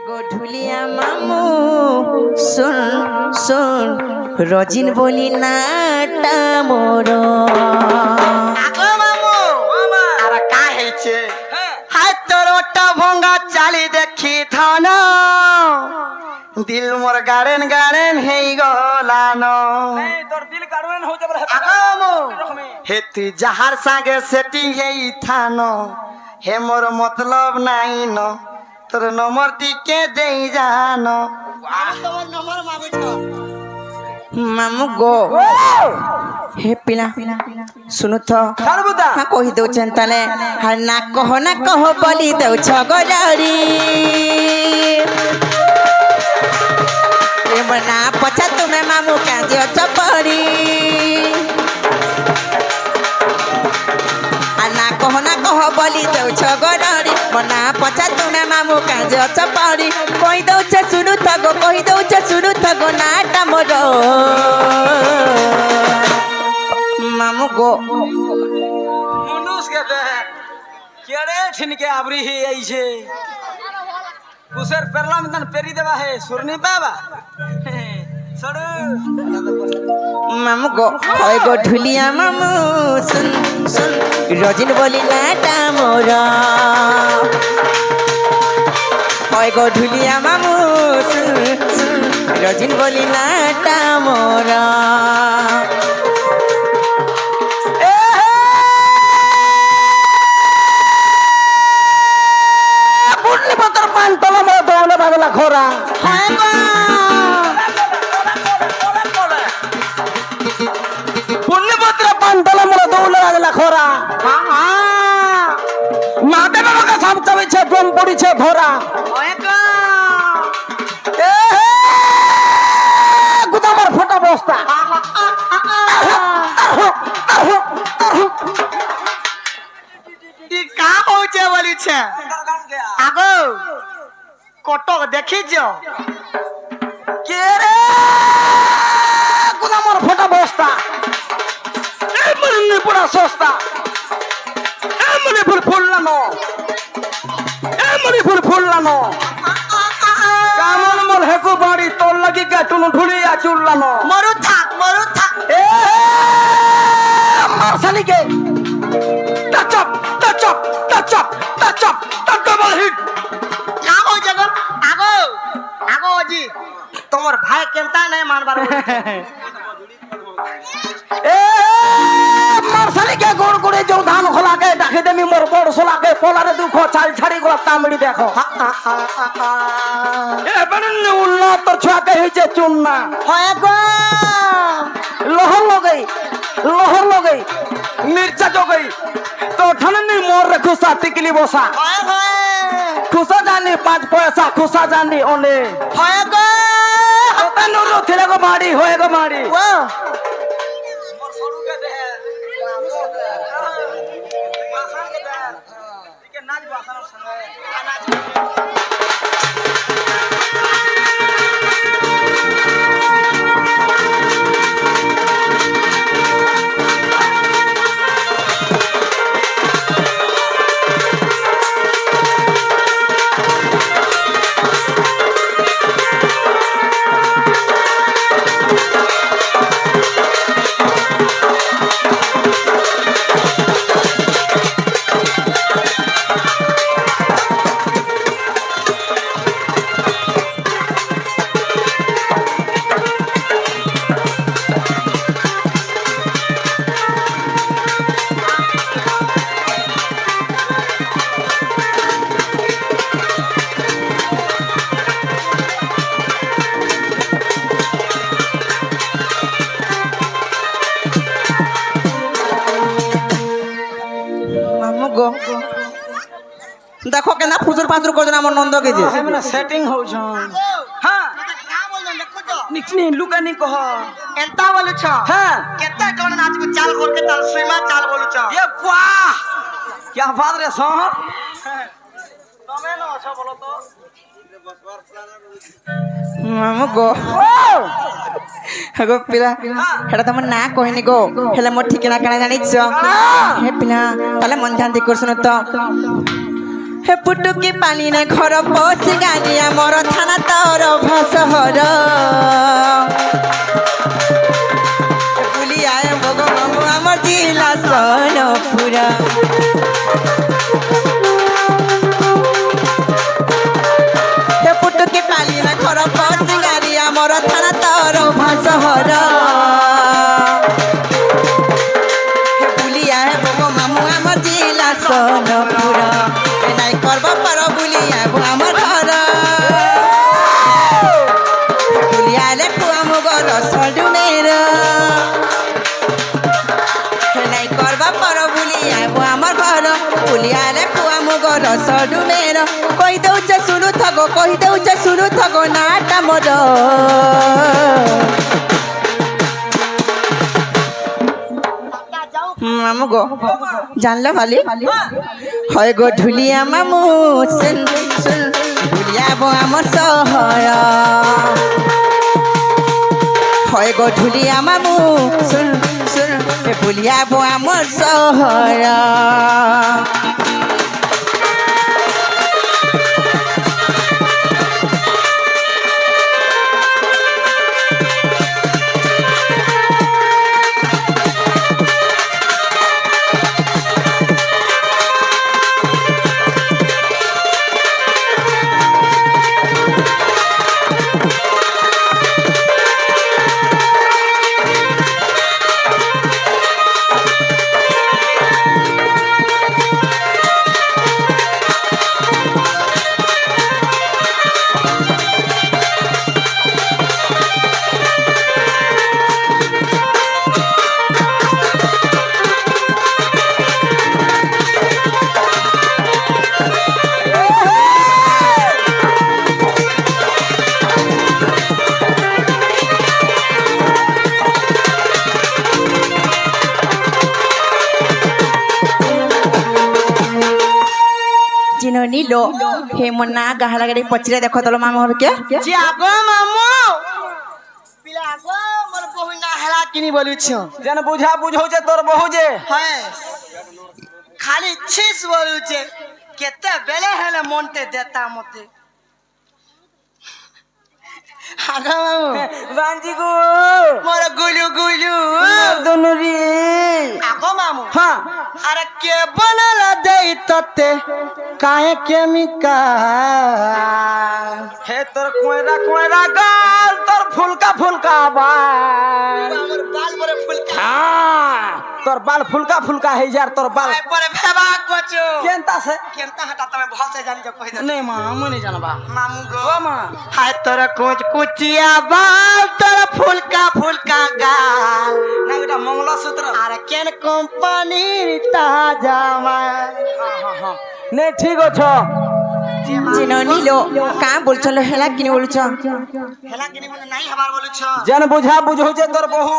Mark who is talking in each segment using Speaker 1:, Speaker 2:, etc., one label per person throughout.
Speaker 1: ঢুলিয়া মামু শুন শুন রজিন বলি নাটা মোর
Speaker 2: আগো মামু আর কা হইছে হাত তোর ওটা ভঙ্গা চালি দেখি থান দিল মোর গাড়েন গাড়েন হেই গলানো
Speaker 3: তোর দিল গাড়ুয়েন হইতে পারে
Speaker 2: আগো মামু হে তুই যাহার সাগে সেটিং হেই থান হে মোর মতলব নাই ন তোর নম্বর দিকে দেই জানো তোমার নম্বর মাগুছ
Speaker 1: মামু গো হে পিলা শুনু তো
Speaker 3: সর্বদা
Speaker 1: হ্যাঁ কহি দৌছেন তাহলে আর না কহ বলি দৌছ গরি না পছা তুমি মামু কাজে অছ পড়ি আর না কহ বলি দৌছ গরি না পছা তুমি মামু কাজে অছ পড়ি কহি দৌছে শুনু থাকো কহি দৌছে শুনু থাকো নাটা মোর মামু গো
Speaker 3: মনুষ্কে দেখ কেড়ে ঠিনকে আবরি হি আইছে কুসের পেরলাম তন পেরি দেবা হে সুরনি বাবা সড়ু
Speaker 1: মামু গো হয় গো ঢুলিয়া মামু শুন শুন রজিন বলি নাটা মোর হয় গো ঢুলিয়া মামু শুন শুন রজিন বলি নাটা মোর
Speaker 2: খরা পুণ্যপত্র পান্তলা মোড় দৌড়ে লাগলা খরা মাতে বাবাকে সাপ চাবিছে প্রেম পড়িছে ভরা গুদামার ফোটা বস্তা কা হচ্ছে বলিছে আগো কটক দেখিছ কে রে গুদামার ফোটা বস্তা এমনি পুরা সস্তা এমনি ফুললানো এমনি ফুললানো কামন মোর হেকু বাড়ি তোর লাগি গাটুন ঢুলিয়া চুল্লানো মরু থাক এ আমার শালিকে টাচপ টাচপ টাচপ টাচপ ডবল হিট আগো জগন আগো জি তোমার ভাই কেনতা নাই মানবার এ আমার শালিকে গোড় করে যাও ধান খোলাকে ডাকে দেমি মোর বড় সোলাকে পলারে দুঃখ চাল ছাড়ি গোলা তামড়ি দেখো এ বেননি উল্লা তোর ছুয়াকে হইছে চুন্না হয় গো লহর লগই মির্চা জগই তো ঠাননি মোর রে খুসা টিকলি বসা খুসা জানি 5 পয়সা খুসা জানি ওনে হয় গো তনুরু থিলে গো মারি হয়ে গো মারি
Speaker 3: মোর সড়ুকে দে বাসানকে দে দিকে নাচ বাসানোর সঙ্গে নাচ
Speaker 1: দেখো কেনা ফুজুর ফাজুর করছেন আমার নন্দকে যে
Speaker 3: হেমনা সেটিং হউছ হ্যাঁ নিকনি লুকানি কহ
Speaker 2: এন্তা বলুছ
Speaker 3: হ্যাঁ
Speaker 2: কেতে কোন নাচবু চাল করকে তাল সুইমা চাল বলুছ
Speaker 3: ये वाह क्या बात रे सर तमे न अछ बोलो तो
Speaker 1: মামু গো গো পিলা হেটা তোমার না কহিনি গো হেলে মোর ঠিকানা কেনা জানিছ হে পিলা তাহলে মন ধ্যান দি করছন তো হে পুটুকি পানি নাই ঘর পশি গাড়ি আমার থানা তর ভাসহর বুলিয়ায় বগ মামু আমার জিলা সোনপুর হে পুটুকি পানি নাই ঘর পশি গাড়ি আমার থানা তর ভাসহর হে বুলিয়ায় বগ মামু আমার জিলা সোনপুর নাই করব পার বুলিয়া আমার ঘর বুলিয়ালে খুয়া মুগর সডুমের নাই করব পার বুলিয়া আমার ঘর বুলিয়ালে খুয়া মুগর সডুমের কই দউছে শুনু থগো কই দউছে শুনু থগো নাটা মোর মামু গো জানলা ভালি হয় গো ঢুলিয়া মামু শুন শুন ঢুলিয়া বো আমার সহর হয় গো ঢুলিয়া মামু শুন শুন ভুলিয়া বো আমার সহর চিনো নিলো হে মোর না গাহলা গাড়ি পচরে দেখো তোলো মামু হরকে
Speaker 2: জাগো মামু পিলা আগো মোর বহু না হেলা কিনি বলুছ
Speaker 3: যেন বুঝা বুঝৌছে তোর বহু যে
Speaker 2: হ্যাঁ খালি ছিস বলুছে কেতে বেলে হেলে মনতে দেতা মতে আগো মামু
Speaker 3: বাঞ্জি গো
Speaker 2: মোর গুলু গুলু
Speaker 3: দনুরি
Speaker 2: আগো মামু
Speaker 3: হ্যাঁ
Speaker 2: আরে কে বনলা দেই ততে কাहे কেমিকাল
Speaker 3: হে তোর কোয়রা গাল তোর ফুলকা বাল
Speaker 2: আমার বাল বরে ফুলকা
Speaker 3: হ্যাঁ তোর বাল ফুলকা হই যার তোর বাল
Speaker 2: পরে ভেবা কচু
Speaker 3: কেনতা সে
Speaker 2: কেনতা হাটা তুমি ভালসে জানি যে কই দে
Speaker 3: নেই মা মনে জানবা
Speaker 2: মামু গো
Speaker 3: ও মা
Speaker 2: হায় তোর কুচ কুচিয়া বাল তোর ফুলকা গাল
Speaker 3: না এটা মঙ্গলসূত্র
Speaker 2: আর কেন কোম্পানির তাজা মাল
Speaker 3: হ্যাঁ নে ঠিক অছ
Speaker 1: চিনো নিলো কা বলছলো হেলা কিনি বলছ
Speaker 2: হেলা কিনি মনে নাই হবার বলছ
Speaker 3: যেন বুঝা বুঝৌছে তোর বহু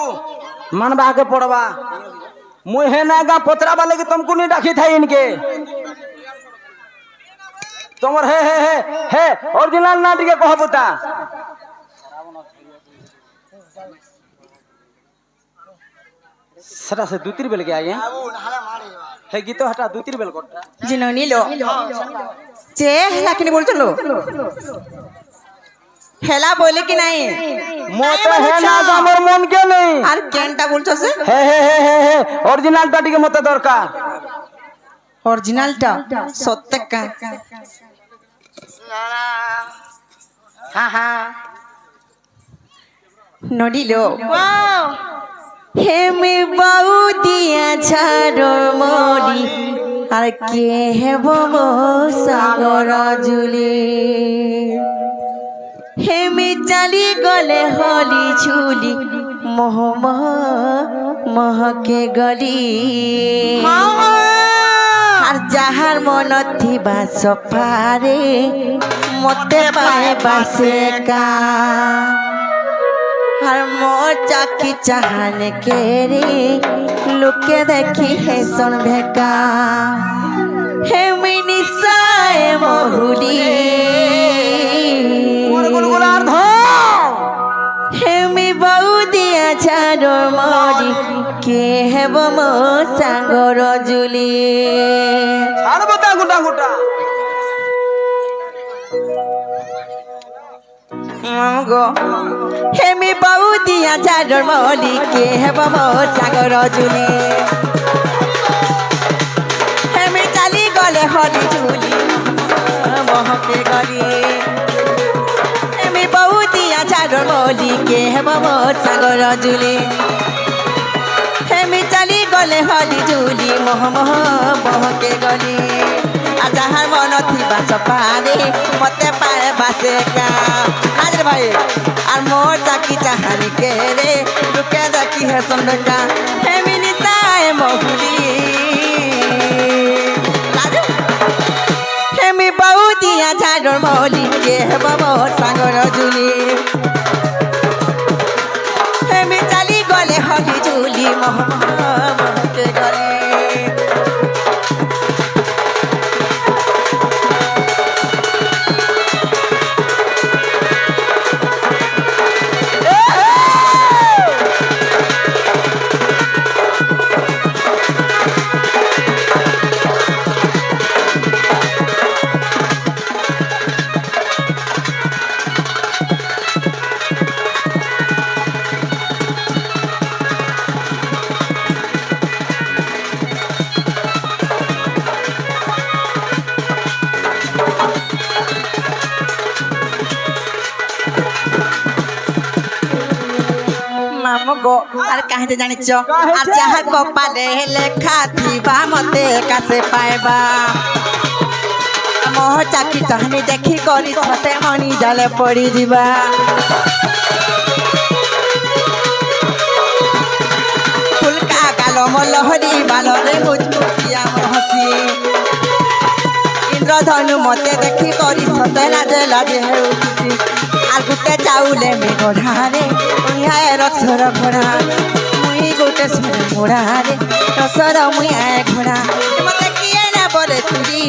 Speaker 3: মানবা আগে পড়বা মুই হে না গা পতরাবা লাগি তুমকু নি ডাকি থাই ইনকে তোমার হে হে হে হে অরিজিনাল না টিকে কহবতা সেটা সে দুতির বেল কে আগে
Speaker 2: বাবু নালে মারে
Speaker 3: হে গীত হটা দুতির বেল করটা
Speaker 1: চিনো নিলো যে হেলা কিনি বলছলো হেলা বলে কি নাই
Speaker 3: মতে হে না গা মোর মন কে নেই
Speaker 1: আর কেনটা বলছো সে
Speaker 3: হে হে হে হে হে অরিজিনালটা টিকে মতে দরকার
Speaker 1: অরিজিনালটা সত্যকা
Speaker 2: না না হ্যাঁ হ্যাঁ
Speaker 1: নডিলো
Speaker 2: ওয়াও
Speaker 1: হেমে বাউ দিয়া ছাড়র মরি আর কে হেব মো সাগর জুলি হেমে চালি গলে হলি ঝুলি মোহ মোহ মহকে গলি আর যাহার মন থিবা সফারে মতে পায় বাসে কা আর মোর চাকি চাহান কে রে লোকে দেখি হেসন ভেকা হেমি নিশায় মহুলি হেমি বউ দিয়া ছাড়র মরি কে হেব মো সাগর জুলি
Speaker 3: ছাড়বো তা গুটা গুটা
Speaker 1: গো হেমি বউ দিয়া চাদর মলি কে হেব মো সাগর জুলি হেমি চালি গলে হলি ঝুলি মহকে গলি হেমি বউ দিয়া চাদর মলি কে হেব মো সাগর জুলি হেমি চালি গলে হলি ঝুলি মহ মহ মহকে গলি আর যাহার মন থিবা সপারে মতে পায় বাসে কা হাজর ভাই আর মোর চাকি চাহানি কে রে লুকে দেখি হে সন্দকা হেমি নিতায় মহুলি হেমি বউ দিয়া ঝাড়র মলি কে হেব মোর সাগর জুলি হেমি চালি গলে হলি ঝুলি মহ মহকে গলি গো আর কাহিতে জানিছ আর যাহা কপালে লেখা থিবা মতে কাছে পাইবা মোহ চাকি চাহনি দেখি করি সতে মনি জালে পড়ি ଯିବା ফুলকা কালো মলহরি বালরে মুচকি আমার হসি ইন্দ্রধনু মতে দেখি করি সতে লাজে লাজে হেউছি আর গুতে চাউলে মে গড়ারে মুই রসর ঘোড়া মুই গুতে সরে ঘোড়ারে রসর মুই ঘোড়া মতে কিয়ে না বলে তুই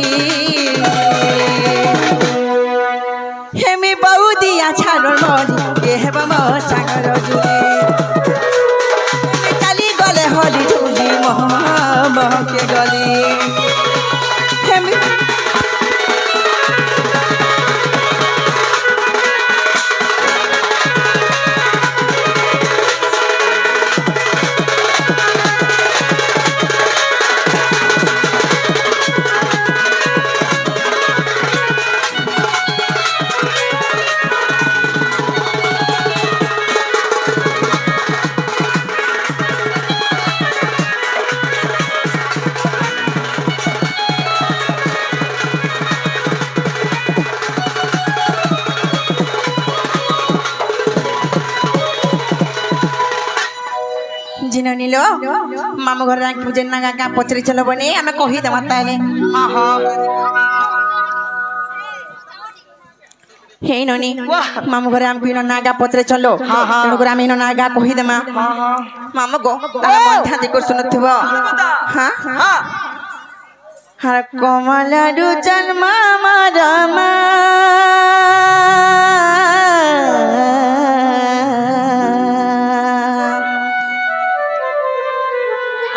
Speaker 1: হেমি বউ দিয়া ছাড়র মলি কে হেব মো সাগর জুলি চালি গলে হলি ঝুলি মহ মহকে গলি হেমি জিনো নিল মামু ঘরে রাখি বুঝে না কাকা পচরি চলো বনে আমি কহি দেবা তাহলে হে ননি মামু ঘরে আমি কিনো নাগা পচরে চলো তেণু করে আমি নাগা কহি দেমা মামু গো তাহলে মন ধ্যান দিয়ে শুনুথিব হ্যাঁ হর কমলাডু জন্ম মরমা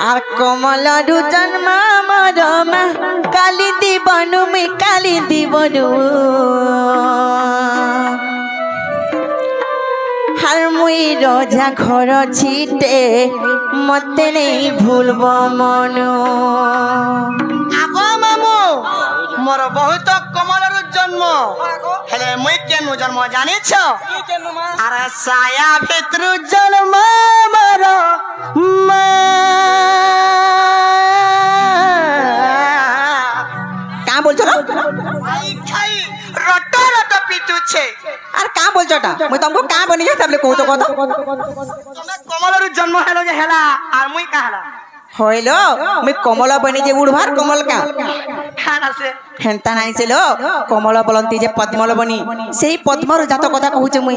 Speaker 1: আর কমলাডু জন্ম মরমা কালি দিবনু মুই কালি দিবনু হার মুই রোজা ঘর ছিটে মতে নেই ভুলব মনু
Speaker 2: আগো মামু মোর বহুত কমলার জন্ম হেলে মুই কেন জন্ম জানিছ আর সায়া ভিতর জন্ম মর
Speaker 1: কা বলছো না
Speaker 2: রট রট পিটুছে
Speaker 1: আর কা বলছো টা মুই তোমাকে কা বনি যাই তাবলে কইছো কথা
Speaker 2: তুমি কমলার জন্ম হেলো যে হেলা আর মুই কাহালা
Speaker 1: হইল মুই কমলা বনি যে উড়ভার কমল কা
Speaker 2: খান আছে
Speaker 1: হেন্তা নাইছিল কমল বলন্তি যে পদ্মল বনি সেই পদ্মর জাত কথা কহুছে মুই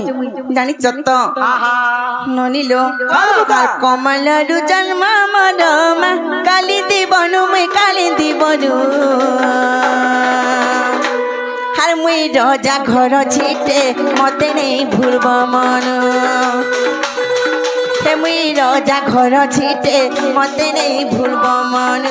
Speaker 1: জানি যত ননিল আর কমলরু জন্ম মরমা কালি দিবনু মুই কালি দিবনু হার মুই রজা ঘর ছিটে মতে নেই ভুলব মন হে মুই রজা ঘর ছিটে মতে নেই ভুলব মন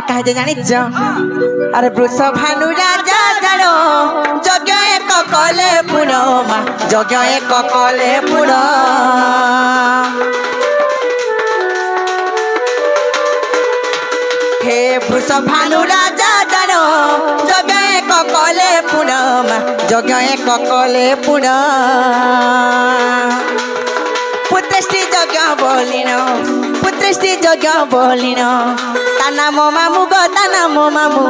Speaker 1: কাজে জানিছ আরে বৃষ ভানু রাজা জানো যজ্ঞ এক কলে পুণ মা যজ্ঞ এক কলে পুণ হে বৃষ ভানু রাজা জানো যজ্ঞ এক কলে পুণ মা যজ্ঞ এক কলে পুণ পুত্রষ্টি যজ্ঞ বলিন পুত্রষ্টি যজ্ঞ বলিন তা নাম মামু গো তা নাম মামু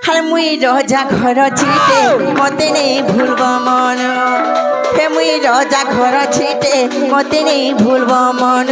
Speaker 1: হারে মুই রজা ঘর ছিটে মতে নেই ভুলব মন হে মুই রজা ঘর ছিটে মতে নেই ভুলব মন